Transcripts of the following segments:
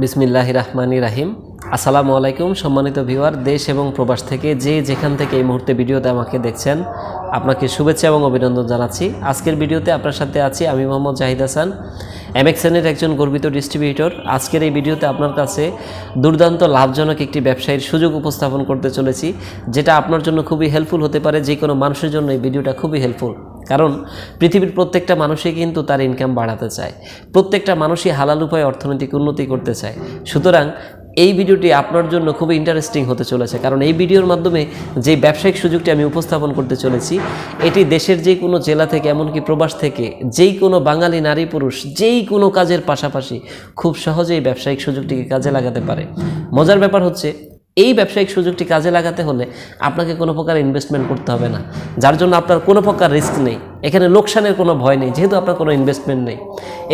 বিসমিল্লাহির রহমানির রহিম। আসসালামু আলাইকুম সম্মানিত ভিউয়ার, দেশ এবং প্রবাস থেকে যে যেখান থেকে এই মুহূর্তে ভিডিওতে আমাকে দেখছেন, আপনাকে শুভেচ্ছা এবং অভিনন্দন জানাচ্ছি। আজকের ভিডিওতে আপনার সাথে আছি আমি মোহাম্মদ জাহিদ হাসান, এমএক্সএনের একজন গর্বিত ডিস্ট্রিবিউটর। আজকের এই ভিডিওতে আপনার কাছে দুর্দান্ত লাভজনক একটি ব্যবসায়ীর সুযোগ উপস্থাপন করতে চলেছি, যেটা আপনার জন্য খুবই হেল্পফুল হতে পারে। যে কোনো মানুষের জন্য এই ভিডিওটা খুবই হেল্পফুল, কারণ পৃথিবীর প্রত্যেকটা মানুষই কিন্তু তার ইনকাম বাড়াতে চায়, প্রত্যেকটা মানুষই হালাল উপায়ে অর্থনৈতিক উন্নতি করতে চায়। সুতরাং এই ভিডিওটি আপনার জন্য খুবই ইন্টারেস্টিং হতে চলেছে, কারণ এই ভিডিওর মাধ্যমে যে ব্যবসায়িক সুযোগটি আমি উপস্থাপন করতে চলেছি, এটি দেশের যে কোনো জেলা থেকে, এমনকি প্রবাস থেকে যেই কোনো বাঙালি নারী পুরুষ যেই কোনো কাজের পাশাপাশি খুব সহজেই ব্যবসায়িক সুযোগটিকে কাজে লাগাতে পারে। মজার ব্যাপার হচ্ছে, এই ব্যবসায়িক সুযোগটি কাজে লাগাতে হলে আপনাকে কোনো প্রকার ইনভেস্টমেন্ট করতে হবে না, যার জন্য আপনার কোনো প্রকার রিস্ক নেই। এখানে লোকসানের কোনো ভয় নেই, যেহেতু আপনার কোনো ইনভেস্টমেন্ট নেই,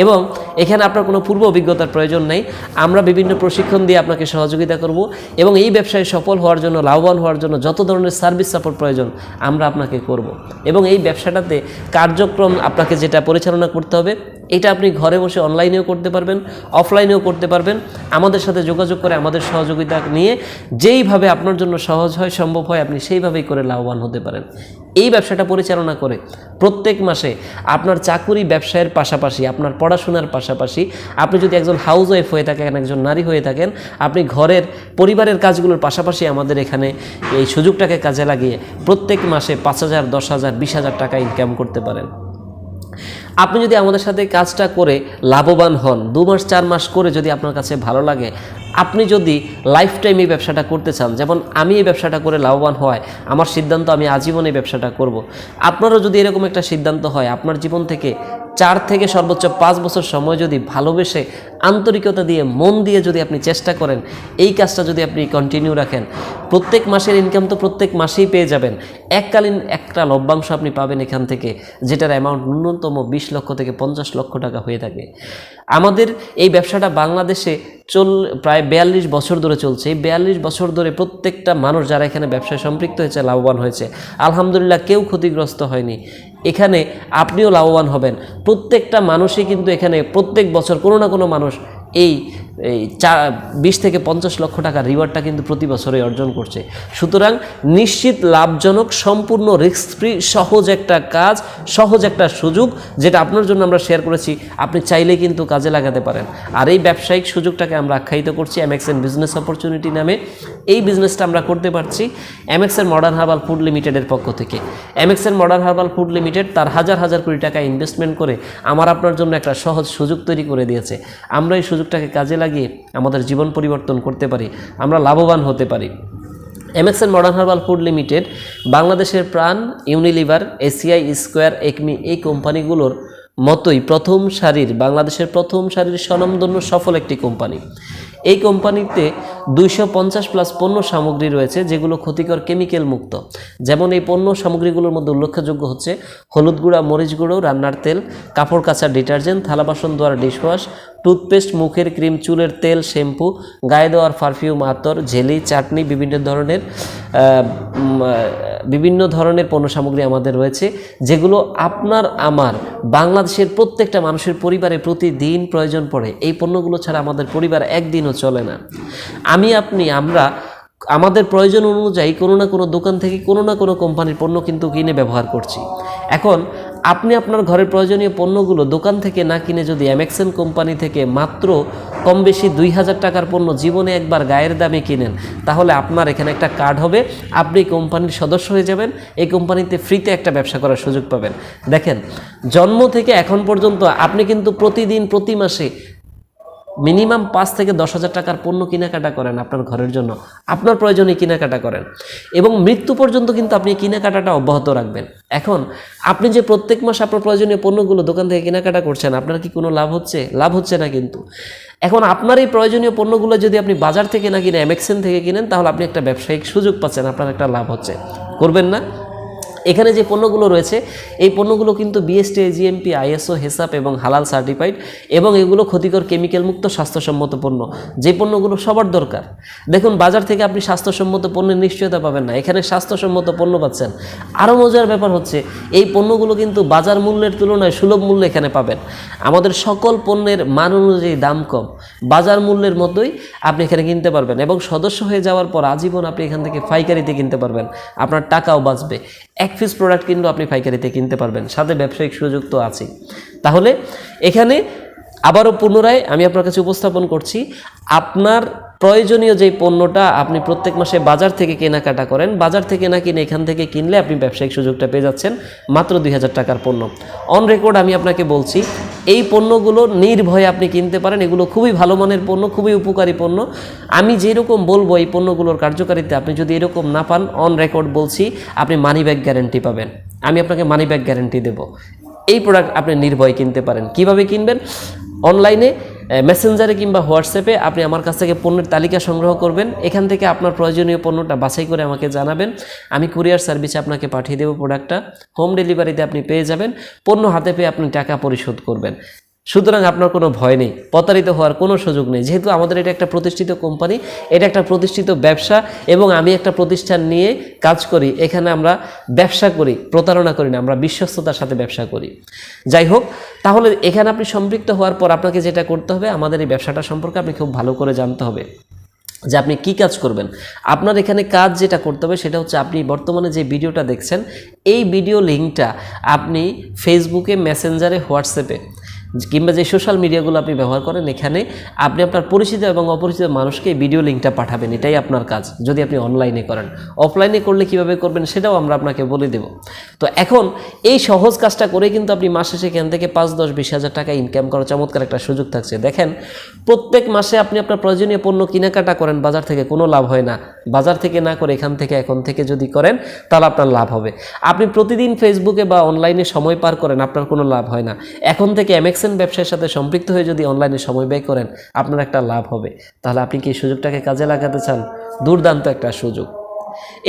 এবং এখানে আপনার কোনো পূর্ব অভিজ্ঞতার প্রয়োজন নেই। আমরা বিভিন্ন প্রশিক্ষণ দিয়ে আপনাকে সহযোগিতা করব, এবং এই ব্যবসায় সফল হওয়ার জন্য, লাভবান হওয়ার জন্য যত ধরনের সার্ভিস সাপোর্ট প্রয়োজন আমরা আপনাকে করব। এবং এই ব্যবসাটাতে কার্যক্রম আপনাকে যেটা পরিচালনা করতে হবে, এটা আপনি ঘরে বসে অনলাইনেও করতে পারবেন, অফলাইনেও করতে পারবেন। আমাদের সাথে যোগাযোগ করে আমাদের সহযোগিতা নিয়ে যেইভাবে আপনার জন্য সহজ হয়, সম্ভব হয়, আপনি সেইভাবেই করে লাভবান হতে পারেন। এই ব্যবসাটা পরিচালনা করে প্রত্যেক মাসে আপনার চাকুরি ব্যবসায়ের পাশাপাশি, আপনার পড়াশোনার পাশাপাশি, আপনি যদি একজন হাউস ওয়াইফ হয়ে থাকেন, একজন নারী হয়ে থাকেন, আপনি ঘরের পরিবারের কাজগুলোর পাশাপাশি আমাদের এখানে এই সুযোগটাকে কাজে লাগিয়ে প্রত্যেক মাসে 5,000, 10,000, 20,000 টাকা ইনকাম করতে পারেন। আপনি যদি আমাদের সাথে কাজটা করে লাভবান হন, 2 মাস 4 মাস করে যদি আপনার কাছে ভালো লাগে, আপনি যদি লাইফ টাইম এই ব্যবসাটা করতে চান, যেমন আমি এই ব্যবসাটা করে লাভবান হয় আমার সিদ্ধান্ত, আমি আজীবন এই ব্যবসাটা করব। আপনারও যদি এরকম একটা সিদ্ধান্ত হয়, আপনার জীবন থেকে 4 থেকে সর্বোচ্চ 5 বছর সময় যদি ভালোবেসে, আন্তরিকতা দিয়ে, মন দিয়ে যদি আপনি চেষ্টা করেন, এই কাজটা যদি আপনি কন্টিনিউ রাখেন, প্রত্যেক মাসের ইনকাম তো প্রত্যেক মাসেই পেয়ে যাবেন। এককালীন একটা লভ্যাংশ আপনি পাবেন এখান থেকে, যেটার অ্যামাউন্ট ন্যূনতম 20 লক্ষ থেকে 50 লক্ষ টাকা হয়ে থাকে। আমাদের এই ব্যবসাটা বাংলাদেশে প্রায় 42 বছর ধরে চলছে। এই 42 বছর ধরে প্রত্যেকটা মানুষ যারা এখানে ব্যবসায় সম্পৃক্ত হয়েছে, লাভবান হয়েছে। আলহামদুলিল্লাহ, কেউ ক্ষতিগ্রস্ত হয়নি। এখানে আপনিও লাভবান হবেন। প্রত্যেকটা মানুষই কিন্তু এখানে প্রত্যেক বছর কোনো না কোনো মানুষ এই 20 থেকে 50 লক্ষ টাকা রিওয়ার্ডটা কিন্তু প্রতি বছরে অর্জন করছে। সুতরাং নিশ্চিত লাভজনক, সম্পূর্ণ রিস্ক ফ্রি, সহজ একটা কাজ, সহজ একটা সুযোগ, যেটা আপনার জন্য আমরা শেয়ার করেছি। আপনি চাইলে কিন্তু কাজে লাগাতে পারেন। আর এই ব্যবসায়িক সুযোগটাকে আমরা আখ্যায়িত করছি এমএক্সএন বিজনেস অপরচুনিটি নামে। এই বিজনেসটা আমরা করতে পারছি এমএক্সএন মডার্ন হার্বাল ফুড লিমিটেডের পক্ষ থেকে। MXN modern herbal food limited তার হাজার হাজার কোটি টাকা ইনভেস্টমেন্ট করে আপনার জন্য একটা সহজ সুযোগ তৈরি করে দিয়েছে। আমরা এই সুযোগটাকে কাজে লাগিয়ে আমাদের জীবন পরিবর্তন করতে পারি, আমরা লাভবান হতে পারি। MXN modern herbal food limited বাংলাদেশের প্রাণ, ইউনিলিভার, এসিআই, স্কোয়ার, একমি এই কোম্পানিগুলোর মতোই বাংলাদেশের প্রথম সারির স্বনামধন্য সফল একটি কোম্পানি। এই কোম্পানিতে 250+ পণ্য সামগ্রী রয়েছে, যেগুলো ক্ষতিকর কেমিক্যাল মুক্ত। যেমন এই পণ্য সামগ্রীগুলোর মধ্যে উল্লেখযোগ্য হচ্ছে হলুদ গুঁড়া, মরিচ গুঁড়ো, রান্নার তেল, কাপড় কাচা ডিটারজেন্ট, থালা বাসন ধোয়ার ডিশওয়াশ, টুথপেস্ট, মুখের ক্রিম, চুলের তেল, শ্যাম্পু, গায়ে দেওয়ার পারফিউম, আতর, জেলি, চাটনি, বিভিন্ন ধরনের পণ্য সামগ্রী আমাদের রয়েছে, যেগুলো আপনার আমার বাংলাদেশের প্রত্যেকটা মানুষের পরিবারে প্রতিদিন প্রয়োজন পড়ে। এই পণ্যগুলো ছাড়া আমাদের পরিবার একদিনও চলে না। আমরা আমাদের প্রয়োজন অনুযায়ী কোনো না কোনো দোকান থেকে, কোনো না কোনো কোম্পানির পণ্য কিন্তু কিনে ব্যবহার করছি। এখন আপনি আপনার ঘরের প্রয়োজনীয় পণ্যগুলো দোকান থেকে না কিনে যদি এমএক্সএন কোম্পানি থেকে মাত্র কম বেশি 2,000 টাকার পণ্য জীবনে একবার গায়ের দামে কিনেন, তাহলে আপনার এখানে একটা কার্ড হবে, আপনি কোম্পানির সদস্য হয়ে যাবেন। এই কোম্পানিতে ফ্রিতে একটা ব্যবসা করার সুযোগ পাবেন। দেখেন, জন্ম থেকে এখন পর্যন্ত আপনি কিন্তু প্রতিদিন, প্রতি মাসে মিনিমাম 5 থেকে 10,000 টাকার পণ্য কেনাকাটা করেন আপনার ঘরের জন্য, আপনার প্রয়োজনে কেনাকাটা করেন, এবং মৃত্যু পর্যন্ত কিন্তু আপনি কেনাকাটাটা অব্যাহত রাখবেন। এখন আপনি যে প্রত্যেক মাস আপনার প্রয়োজনীয় পণ্যগুলো দোকান থেকে কেনাকাটা করছেন, আপনার কি কোনো লাভ হচ্ছে? লাভ হচ্ছে না। কিন্তু এখন আপনার এই প্রয়োজনীয় পণ্যগুলো যদি আপনি বাজার থেকে না কিনে এমএক্সএন থেকে কিনেন, তাহলে আপনি একটা ব্যবসায়িক সুযোগ পাচ্ছেন, আপনার একটা লাভ হচ্ছে। করবেন না? এখানে যে পণ্যগুলো রয়েছে এই পণ্যগুলো কিন্তু বিএসটি, জিএমপি, আইএসও, হেসাপ এবং হালাল সার্টিফাইড এবং এগুলো ক্ষতিকর কেমিক্যাল মুক্ত স্বাস্থ্যসম্মত পণ্য, যে পণ্যগুলো সবার দরকার। দেখুন, বাজার থেকে আপনি স্বাস্থ্যসম্মত পণ্যের নিশ্চয়তা পাবেন না, এখানে স্বাস্থ্যসম্মত পণ্য পাচ্ছেন। আরও মজার ব্যাপার হচ্ছে এই পণ্যগুলো কিন্তু বাজার মূল্যের তুলনায় সুলভ মূল্যে এখানে পাবেন। আমাদের সকল পণ্যের মান অনুযায়ী দাম কম, বাজার মূল্যের মতোই আপনি এখানে কিনতে পারবেন এবং সদস্য হয়ে যাওয়ার পর আজীবন আপনি এখান থেকে পাইকারিতে কিনতে পারবেন, আপনার টাকাও বাঁচবে। এক পিস প্রোডাক্ট কিন্তু আপনি পাইকারিতে কিনতে পারবেন, সাথে ব্যবসায়িক সুযোগ তো আছেই। তাহলে এখানে আবারও পুনরায় আমি আপনার কাছে উপস্থাপন করছি, আপনার প্রয়োজনীয় যেই পণ্যটা আপনি প্রত্যেক মাসে বাজার থেকে কেনাকাটা করেন, বাজার থেকে না কিনে এখান থেকে কিনলে আপনি ব্যবসায়িক সুযোগটা পেয়ে যাচ্ছেন মাত্র 2000 টাকার পণ্য। অন রেকর্ড আমি আপনাকে বলছি, এই পণ্যগুলো নির্ভয়ে আপনি কিনতে পারেন, এগুলো খুবই ভালো মানের পণ্য, খুবই উপকারী পণ্য। আমি যেরকম বলবো এই পণ্যগুলোর কার্যকারিতা আপনি যদি এরকম না পান, অন রেকর্ড বলছি আপনি মানি ব্যাক গ্যারেন্টি পাবেন, আমি আপনাকে মানি ব্যাক গ্যারেন্টি দেবো। এই প্রোডাক্ট আপনি নির্ভয়ে কিনতে পারেন। কিভাবে কিনবেন? অনলাইনে মেসেঞ্জারে কিংবা হোয়াটসঅ্যাপে আপনি আমার কাছ থেকে পণ্যের তালিকা সংগ্রহ করবেন, এখান থেকে আপনার প্রয়োজনীয় পণ্যটা বাছাই করে আমাকে জানাবেন, আমি কুরিয়ার সার্ভিসে আপনাকে পাঠিয়ে দেবো প্রোডাক্টটা, হোম ডেলিভারিতে আপনি পেয়ে যাবেন, পণ্য হাতে পেয়ে আপনি টাকা পরিশোধ করবেন। সুতরাং আপনার কোনো ভয় নেই, প্রতারিত হওয়ার কোনো সুযোগ নেই, যেহেতু আমাদের এটা একটা প্রতিষ্ঠিত কোম্পানি, এটা একটা প্রতিষ্ঠিত ব্যবসা এবং আমি একটা প্রতিষ্ঠান নিয়ে কাজ করি, এখানে আমরা ব্যবসা করি, প্রতারণা করি না, আমরা বিশ্বস্ততার সাথে ব্যবসা করি। যাই হোক, তাহলে এখানে আপনি সম্পৃক্ত হওয়ার পর আপনাকে যেটা করতে হবে, আমাদের এই ব্যবসাটা সম্পর্কে আপনি খুব ভালো করে জানতে হবে যে আপনি কি কাজ করবেন। আপনার এখানে কাজ যেটা করতে হবে সেটা হচ্ছে, আপনি বর্তমানে যে ভিডিওটা দেখছেন এই ভিডিও লিঙ্কটা আপনি ফেসবুকে, মেসেঞ্জারে, হোয়াটসঅ্যাপে কিংবা যে সোশ্যাল মিডিয়াগুলো আপনি ব্যবহার করেন, এখানে আপনি আপনার পরিচিত এবং অপরিচিত মানুষকে এই ভিডিও লিঙ্কটা পাঠাবেন, এটাই আপনার কাজ। যদি আপনি অনলাইনে করেন, অফলাইনে করলে কিভাবে করবেন সেটাও আমরা আপনাকে বলে দেব। তো এখন এই সহজ কাজটা করে কিন্তু আপনি মাসে সেখান থেকে 5, 10, 20 হাজার টাকা ইনকাম করার চমৎকার একটা সুযোগ থাকছে। দেখেন, প্রত্যেক মাসে আপনি আপনার প্রয়োজনীয় পণ্য কেনাকাটা করেন বাজার থেকে, কোনো লাভ হয় না। বাজার থেকে না করে এখান থেকে, এখন থেকে যদি করেন তাহলে আপনার লাভ হবে। আপনি প্রতিদিন ফেসবুকে বা অনলাইনে সময় পার করেন, আপনার কোনো লাভ হয় না। এখন থেকে এমএক্সএন ব্যবসার সাথে সম্পৃক্ত হয়ে যদি অনলাইনে সময় ব্যয় করেন, আপনার একটা লাভ হবে। তাহলে আপনি কি এই সুযোগটাকে কাজে লাগাতে চান? দুর্দান্ত একটা সুযোগ।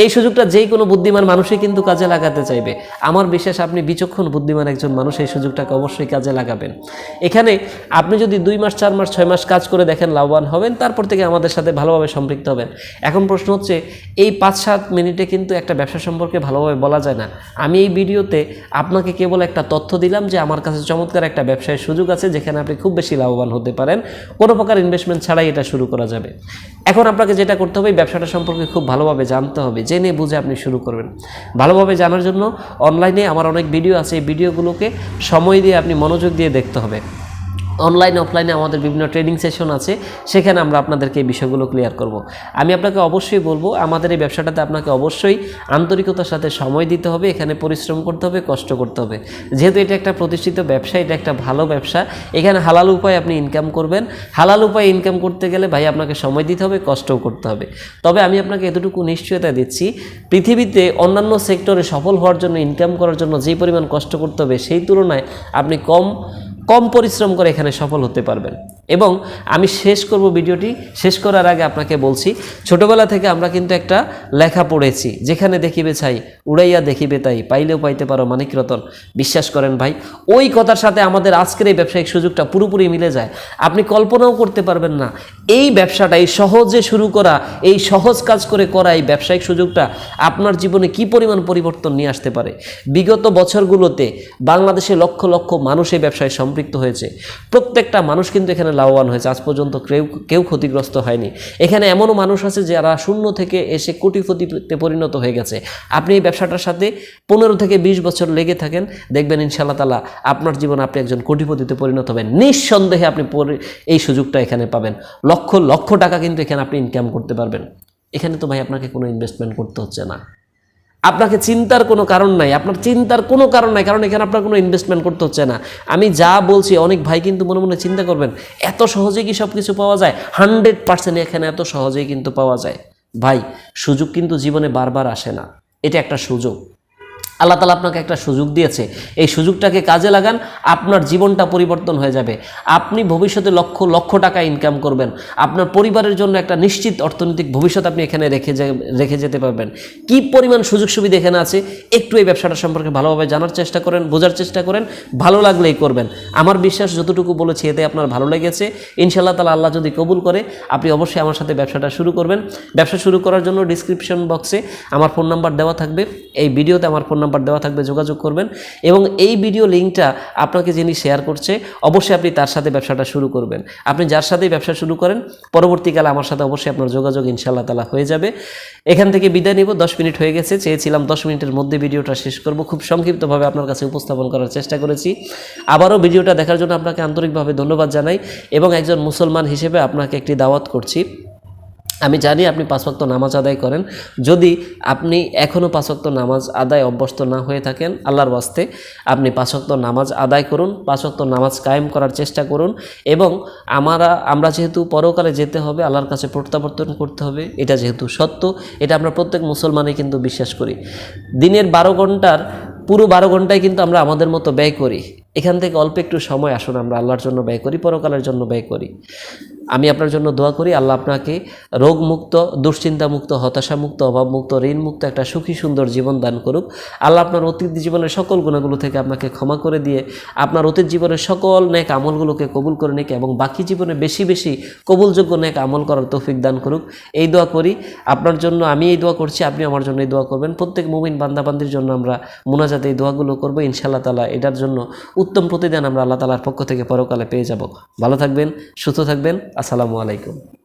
এই সুযোগটা যেই কোনো বুদ্ধিমান মানুষই কিন্তু কাজে লাগাতে চাইবে। আমার বিশ্বাস আপনি বিচক্ষণ বুদ্ধিমান একজন মানুষ, এই সুযোগটাকে অবশ্যই কাজে লাগাবেন। এখানে আপনি যদি 2 মাস, 4 মাস, 6 মাস কাজ করে দেখেন লাভবান হবেন, তারপর থেকে আমাদের সাথে ভালোভাবে সম্পৃক্ত হবেন। এখন প্রশ্ন হচ্ছে, এই 5-7 মিনিটে কিন্তু একটা ব্যবসা সম্পর্কে ভালোভাবে বলা যায় না। আমি এই ভিডিওতে আপনাকে কেবল একটা তথ্য দিলাম যে আমার কাছে চমৎকার একটা ব্যবসায়ের সুযোগ আছে, যেখানে আপনি খুব বেশি লাভবান হতে পারেন, কোনো প্রকার ইনভেস্টমেন্ট ছাড়াই এটা শুরু করা যাবে। এখন আপনাকে যেটা করতে হবে, ব্যবসাটা সম্পর্কে খুব ভালোভাবে জানতে হবে, জেনে বুঝে আপনি শুরু করবেন। ভালোভাবে জানার জন্য অনলাইনে আমার অনেক ভিডিও আছে, এই ভিডিওগুলোকে সময় দিয়ে আপনি মনোযোগ দিয়ে দেখতে হবে। অনলাইন, অফলাইনে আমাদের বিভিন্ন ট্রেনিং সেশন আছে, সেখানে আমরা আপনাদেরকে এই বিষয়গুলো ক্লিয়ার করব। আমি আপনাকে অবশ্যই বলবো, আমাদের এই ব্যবসাটাতে আপনাকে অবশ্যই আন্তরিকতার সাথে সময় দিতে হবে, এখানে পরিশ্রম করতে হবে, কষ্ট করতে হবে। যেহেতু এটা একটা প্রতিষ্ঠিত ব্যবসা, এটা একটা ভালো ব্যবসা, এখানে হালাল উপায়ে আপনি ইনকাম করবেন। হালাল উপায়ে ইনকাম করতে গেলে ভাই আপনাকে সময় দিতে হবে, কষ্টও করতে হবে। তবে আমি আপনাকে এতটুকু নিশ্চয়তা দিচ্ছি, পৃথিবীতে অন্যান্য সেক্টরে সফল হওয়ার জন্য, ইনকাম করার জন্য যে পরিমাণ কষ্ট করতে হবে, সেই তুলনায় আপনি কম পরিশ্রম করে এখানে সফল হতে পারবেন। এবং আমি শেষ করব, ভিডিওটি শেষ করার আগে আপনাকে বলছি, ছোটবেলা থেকে আমরা কিন্তু একটা লেখা পড়েছি, যেখানে দেখিবে ছাই উড়াইয়া দেখিবে তাই, পাইলেও পাইতে পারো মানিক রতন। বিশ্বাস করেন ভাই, ওই কথার সাথে আমাদের আজকের এই ব্যবসায়িক সুযোগটা পুরোপুরি মিলে যায়। আপনি কল্পনাও করতে পারবেন না এই ব্যবসাটা, এই সহজে শুরু করা, এই সহজ কাজ করে করা এই ব্যবসায়িক সুযোগটা আপনার জীবনে কি পরিমাণ পরিবর্তন নিয়ে আসতে পারে। বিগত বছরগুলোতে বাংলাদেশে লক্ষ লক্ষ মানুষ এই ব্যবসায় সম্পৃক্ত হয়েছে, প্রত্যেকটা মানুষ কিন্তু এখানে লাভবান হয়েছে, আজ পর্যন্ত কেউ ক্ষতিগ্রস্ত হয়নি। এখানে এমনও মানুষ আছে যারা শূন্য থেকে এসে কোটিপতিতে পরিণত হয়ে গেছে। আপনি এই ব্যবসাটার সাথে 15 থেকে 20 বছর লেগে থাকেন, দেখবেন ইনশাআল্লাহ তাআলা আপনার জীবনে আপনি একজন কোটিপতিতে পরিণত হবেন। নিঃসন্দেহে আপনি এই সুযোগটা এখানে পাবেন। লক্ষ লক্ষ টাকা কিন্তু এখানে আপনি ইনকাম করতে পারবেন। এখানে তো ভাই আপনাকে কোনো ইনভেস্টমেন্ট করতে হচ্ছে না, আপনাকে চিন্তার কোনো কারণ নাই, আপনার চিন্তার কোনো কারণ নাই, কারণ এখানে আপনার কোনো ইনভেস্টমেন্ট করতে হচ্ছে না। আমি যা বলছি, অনেক ভাই কিন্তু মনে মনে চিন্তা করবেন, এত সহজেই কি সব কিছু পাওয়া যায়? 100% এখানে এত সহজেই কিন্তু পাওয়া যায়। ভাই, সুযোগ কিন্তু জীবনে বারবার আসে না, এটা একটা সুযোগ। আল্লাহ তাআলা আপনাকে একটা সুযোগ দিয়েছে, এই সুযোগটাকে কাজে লাগান, আপনার জীবনটা পরিবর্তন হয়ে যাবে। আপনি ভবিষ্যতে লক্ষ লক্ষ টাকা ইনকাম করবেন, আপনার পরিবারের জন্য একটা নিশ্চিত অর্থনৈতিক ভবিষ্যৎ আপনি এখানে রেখে যেতে পারবেন। কি পরিমাণ সুযোগ সুবিধা এখানে আছে, একটু এই ব্যবসাটা সম্পর্কে ভালোভাবে জানার চেষ্টা করেন, বোঝার চেষ্টা করেন, ভালো লাগলেই করবেন। আমার বিশ্বাস যতটুকু বলেছি এতে আপনার ভালো লেগেছে। ইনশাআল্লাহ তাআলা আল্লাহ যদি কবুল করে আপনি অবশ্যই আমার সাথে ব্যবসাটা শুরু করবেন। ব্যবসা শুরু করার জন্য ডিসক্রিপশন বক্সে আমার ফোন নাম্বার দেওয়া থাকবে, এই ভিডিওতে আমার ফোন নাম্বার দেওয়া থাকবে, যোগাযোগ করবেন। এবং এই ভিডিও লিঙ্কটা আপনাকে যিনি শেয়ার করছে অবশ্যই আপনি তার সাথে ব্যবসাটা শুরু করবেন। আপনি যার সাথেই ব্যবসা শুরু করেন পরবর্তীকালে আমার সাথে অবশ্যই আপনার যোগাযোগ ইনশাআল্লাহ তাআলা হয়ে যাবে। এখান থেকে বিদায় নিব, 10 মিনিট হয়ে গেছে, চেয়েছিলাম 10 মিনিটের মধ্যে ভিডিওটা শেষ করব, খুব সংক্ষিপ্তভাবে আপনার কাছে উপস্থাপন করার চেষ্টা করেছি। আবারও ভিডিওটা দেখার জন্য আপনাকে আন্তরিকভাবে ধন্যবাদ জানাই এবং একজন মুসলমান হিসেবে আপনাকে একটি দাওয়াত করছি। আমি জানি আপনি 5 ওয়াক্ত নামাজ আদায় করেন, যদি আপনি এখনও 5 ওয়াক্ত নামাজ আদায় অভ্যস্ত না হয়ে থাকেন, আল্লাহর ওয়াস্তে আপনি 5 ওয়াক্ত নামাজ আদায় করুন, 5 ওয়াক্ত নামাজ কায়েম করার চেষ্টা করুন। এবং আমরা যেহেতু পরকালে যেতে হবে, আল্লাহর কাছে প্রত্যাবর্তন করতে হবে, এটা যেহেতু সত্য, এটা আমরা প্রত্যেক মুসলমানই কিন্তু বিশ্বাস করি। দিনের 12 ঘন্টার পুরো 12 ঘন্টায় কিন্তু আমরা আমাদের মতো ব্যয় করি, এখান থেকে অল্প একটু সময় আসুন আমরা আল্লাহর জন্য ব্যয় করি, পরকালের জন্য ব্যয় করি। আমি আপনার জন্য দোয়া করি আল্লাহ আপনাকে রোগমুক্ত, দুশ্চিন্তামুক্ত, হতাশামুক্ত, অভাবমুক্ত, ঋণমুক্ত একটা সুখী সুন্দর জীবন দান করুক। আল্লাহ আপনার অতীত জীবনের সকল গুণাগুলো থেকে আপনাকে ক্ষমা করে দিয়ে আপনার অতীত জীবনের সকল নেক আমলগুলোকে কবুল করে নিক এবং বাকি জীবনে বেশি বেশি কবুলযোগ্য নেক আমল করার তৌফিক দান করুক। এই দোয়া করি আপনার জন্য, আমি এই দোয়া করছি, আপনি আমার জন্য এই দোয়া করবেন। প্রত্যেক মুমিন বান্দাবান্দির জন্য আমরা মুনাজাতে এই দোয়াগুলো করবো। ইনশাআল্লাহ তাআলা এটার জন্য উত্তম প্রতিদান আমরা আল্লাহ তাআলার পক্ষ থেকে পরকালে পেয়ে যাব। ভালো থাকবেন, সুস্থ থাকবেন। আসসালামু আলাইকুম।